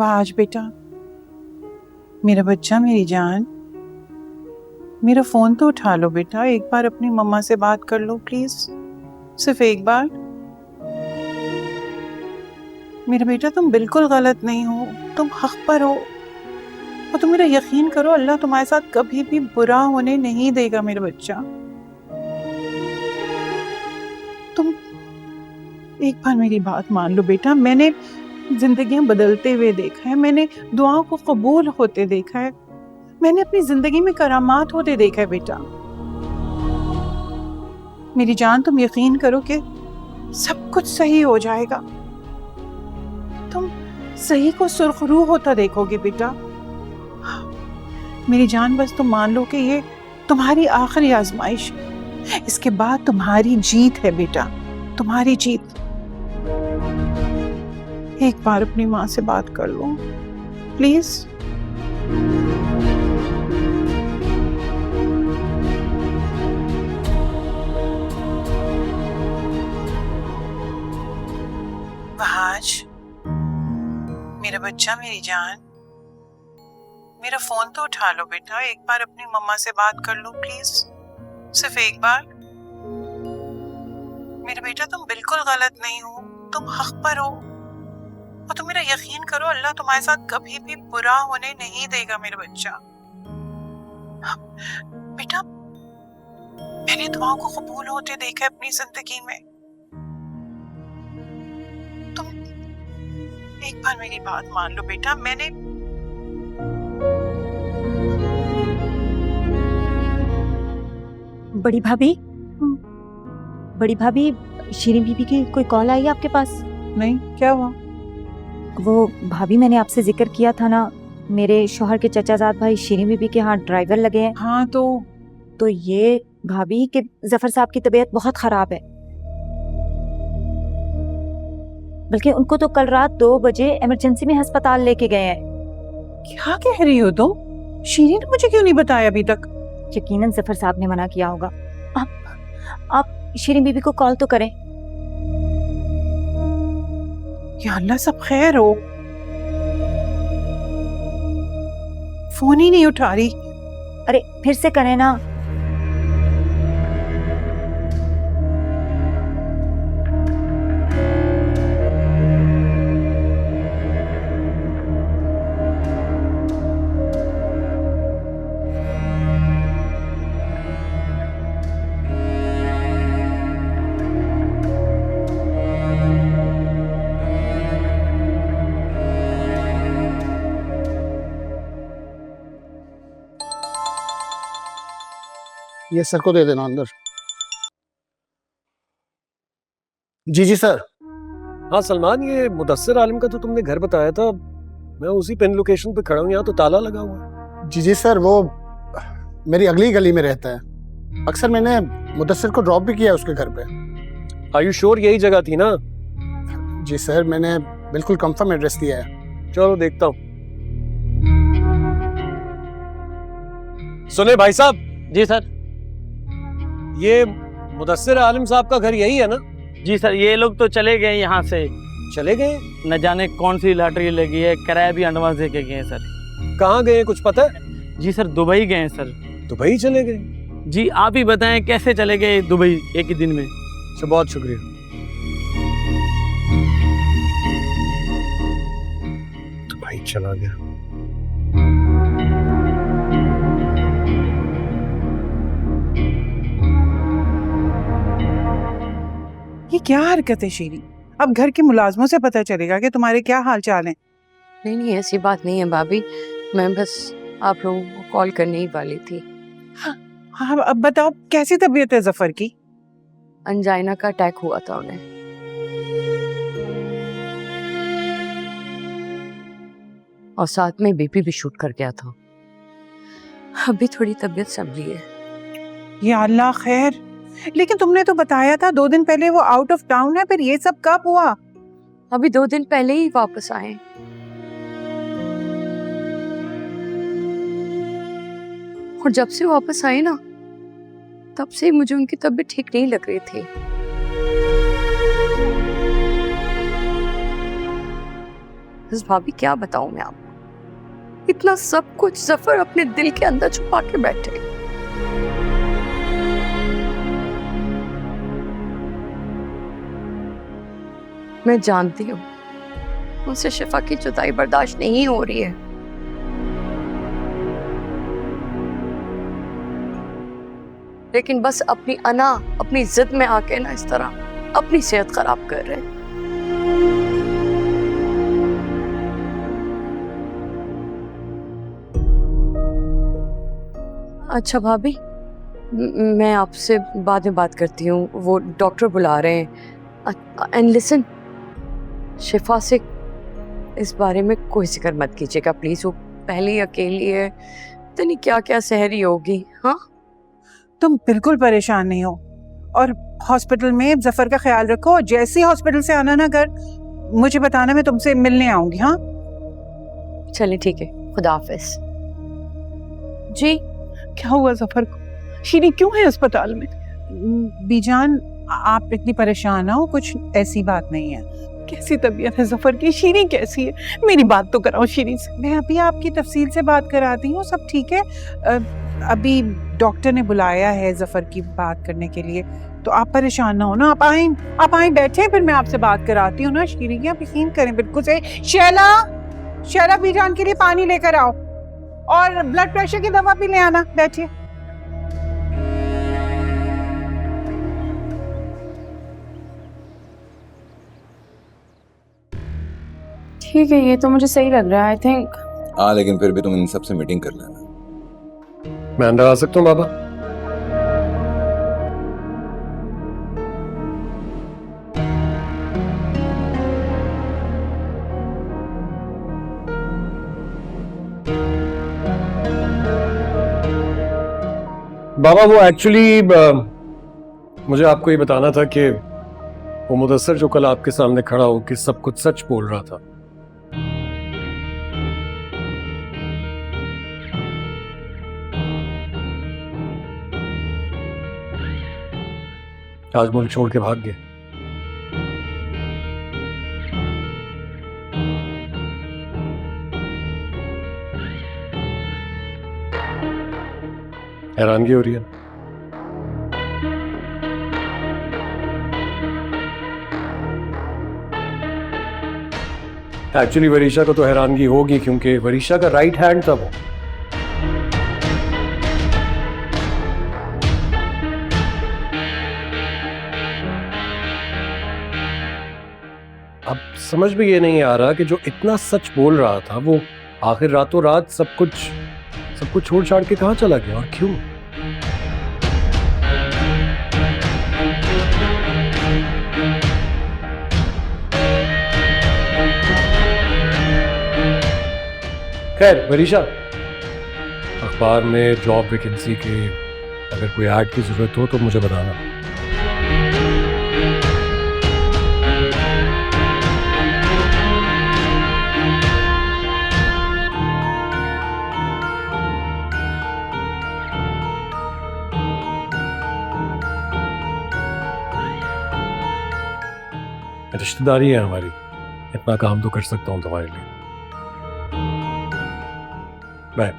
वाह आज बेटा, मेरा बच्चा, मेरी जान, मेरा फोन तो उठा लो बेटा, एक बार अपनी मम्मा से बात कर लो प्लीज, सिर्फ एक बार। मेरा बेटा तुम बिल्कुल गलत नहीं हो, तुम हक पर हो, और तुम मेरा यकीन करो, अल्लाह तुम्हारे साथ कभी भी बुरा होने नहीं देगा मेरा बच्चा। तुम एक बार मेरी बात मान लो बेटा, मैंने जिंदगियां बदलते हुए देखा है, मैंने दुआओं को कबूल होते देखा है, मैंने अपनी जिंदगी में करामात होते देखा है बेटा। मेरी जान तुम यकीन करो कि सब कुछ सही हो जाएगा, तुम सही को सुरखरू होता देखोगे बेटा। मेरी जान बस तुम मान लो कि ये तुम्हारी आखिरी आजमाइश है, इसके बाद तुम्हारी जीत है बेटा, तुम्हारी जीत। एक बार अपनी माँ से बात कर लो प्लीज। वहाज, मेरा बच्चा, मेरी जान, मेरा फोन तो उठा लो बेटा, एक बार अपनी मम्मा से बात कर लो प्लीज, सिर्फ एक बार। मेरा बेटा तुम बिल्कुल गलत नहीं हो, तुम हक पर हो, और तुम मेरा यकीन करो, अल्लाह तुम्हारे साथ कभी भी बुरा होने नहीं देगा मेरा बच्चा। बेटा मैंने दुआओं को कबूल होते देखा है अपनी जिंदगी में। तुम एक बार मेरी बात मान लो बेटा, मैंने बड़ी भाभी, बड़ी भाभी, शीरीन बीबी की कोई कॉल आई है आपके पास? नहीं, क्या हुआ? वो भाभी मैंने आपसे जिक्र किया था ना, मेरे शौहर के चचाजाद भाई शीरीन बीबी के यहाँ ड्राइवर लगे हैं। हाँ तो ये भाभी कि जफर साहब की तबीयत बहुत खराब है, बल्कि उनको तो कल रात 2 बजे इमरजेंसी में अस्पताल लेके गए हैं। क्या कह रही हो तुम? शीरीन ने मुझे क्यों नहीं बताया अभी तक? यकीनन जफर साहब ने मना किया होगा। आप शीरीन बीबी को कॉल तो करें। या अल्लाह सब खैर हो। फोन ही नहीं उठा रही। अरे फिर से करें ना। ये सर को दे देना अंदर। जी जी सर। हाँ सलमान, ये मुदस्सिर आलिम का तो तुमने घर बताया था, मैं उसी पिन लोकेशन पे खड़ा हूँ, यहाँ तो ताला लगा हुआ है। जी जी सर, वो मेरी अगली गली में रहता है। अक्सर मैंने मुदस्सिर को ड्रॉप भी किया उसके घर पे। आर यू श्योर यही जगह थी ना? जी सर, मैंने बिल्कुल कंफर्म एड्रेस दिया है। चलो देखता हूँ। सुने भाई साहब। जी सर। ये मुदस्सिर आलिम साहब का घर यही है ना? जी सर, ये लोग तो चले गए यहाँ से। चले गए? न जाने कौन सी लॉटरी लगी है, किराया भी एडवांस दे के गए हैं सर। कहाँ गए कुछ पता है? जी सर, दुबई गए हैं सर। दुबई चले गए? जी आप ही बताएं कैसे चले गए दुबई एक ही दिन में? अच्छा, बहुत शुक्रिया। दुबई चला गया। ये क्या हरकत है शीरी? अब घर के मुलाजमों से पता चलेगा कि तुम्हारे क्या हाल चाल हैं। नहीं नहीं, ऐसी बात नहीं है भाभी, मैं बस आप लोगों को कॉल करने ही वाली थी। हाँ अब बताओ, कैसी तबीयत है जफर की? अंजाइना का अटैक हुआ था उन्हें, और साथ में बीपी भी शूट कर गया था। अभी थोड़ी तबीयत संभली है। या अल्लाह खैर। लेकिन तुमने तो बताया था 2 दिन पहले वो आउट ऑफ टाउन है, फिर ये सब कब हुआ? अभी 2 दिन पहले ही वापस आए। और जब से वापस आए ना, तब से मुझे उनकी तबीयत ठीक नहीं लग रही थी। बस भाभी क्या बताऊं मैं आपको, इतना सब कुछ जफर अपने दिल के अंदर छुपा के बैठे। मैं जानती हूँ उनसे शिफा की जुदाई बर्दाश्त नहीं हो रही है, लेकिन बस अपनी अना, अपनी जिद में आके ना इस तरह अपनी सेहत खराब कर रहे हैं। अच्छा भाभी, मैं आपसे बाद में बात करती हूँ, वो डॉक्टर बुला रहे हैं। एंड लिसन, शिफा से इस बारे में कोई जिक्र मत कीजिएगा प्लीज, वो पहले ही अकेली है, तो नहीं क्या क्या सह रही होगी। हाँ, तुम बिल्कुल परेशान नहीं हो, और हॉस्पिटल में जफर का ख्याल रखो। जैसे ही हॉस्पिटल से आना ना घर, मुझे बताना, मैं तुमसे मिलने आऊंगी। हाँ चलिए ठीक है, खुदा हाफिज। जी, क्या हुआ जफर को? शीरी क्यों है अस्पताल में? बीजान, आप इतनी परेशान ना हो, कुछ ऐसी बात नहीं है। कैसी तबीयत है जफर की? शीरी कैसी है? मेरी बात तो कराओ शीरी से। मैं अभी आपकी तफसील से बात कराती हूँ, सब ठीक है। अभी डॉक्टर ने बुलाया है जफर की बात करने के लिए, तो आप परेशान ना हो ना। आप आए बैठे, फिर मैं आपसे बात कराती हूँ ना। शीरी की आप यकीन करें बिल्कुल से। शैला बीजान के लिए पानी लेकर आओ, और ब्लड प्रेशर की दवा भी ले आना। बैठिए। ठीक है, ये तो मुझे सही लग रहा है। आई थिंक हाँ, लेकिन फिर भी तुम इन सब से मीटिंग कर लेना। मैं अंदर आ सकता हूँ बाबा? बाबा वो एक्चुअली मुझे आपको ये बताना था कि वो मुदस्सर जो कल आपके सामने खड़ा हो कि सब कुछ सच बोल रहा था, आज मुल्क छोड़ के भाग गया। हैरानगी हो रही है। एक्चुअली वरीशा को तो हैरानगी होगी, क्योंकि वरीशा का राइट हैंड था वो। अब समझ में ये नहीं आ रहा कि जो इतना सच बोल रहा था वो आखिर रातों रात सब कुछ छोड़ छाड़ के कहाँ चला गया और क्यों? खैर वरीशा, अखबार में जॉब वैकेंसी के अगर कोई ऐड की जरूरत हो तो मुझे बताना। रिश्तेदारी है हमारी, इतना काम तो कर सकता हूँ तुम्हारे लिए। बाय।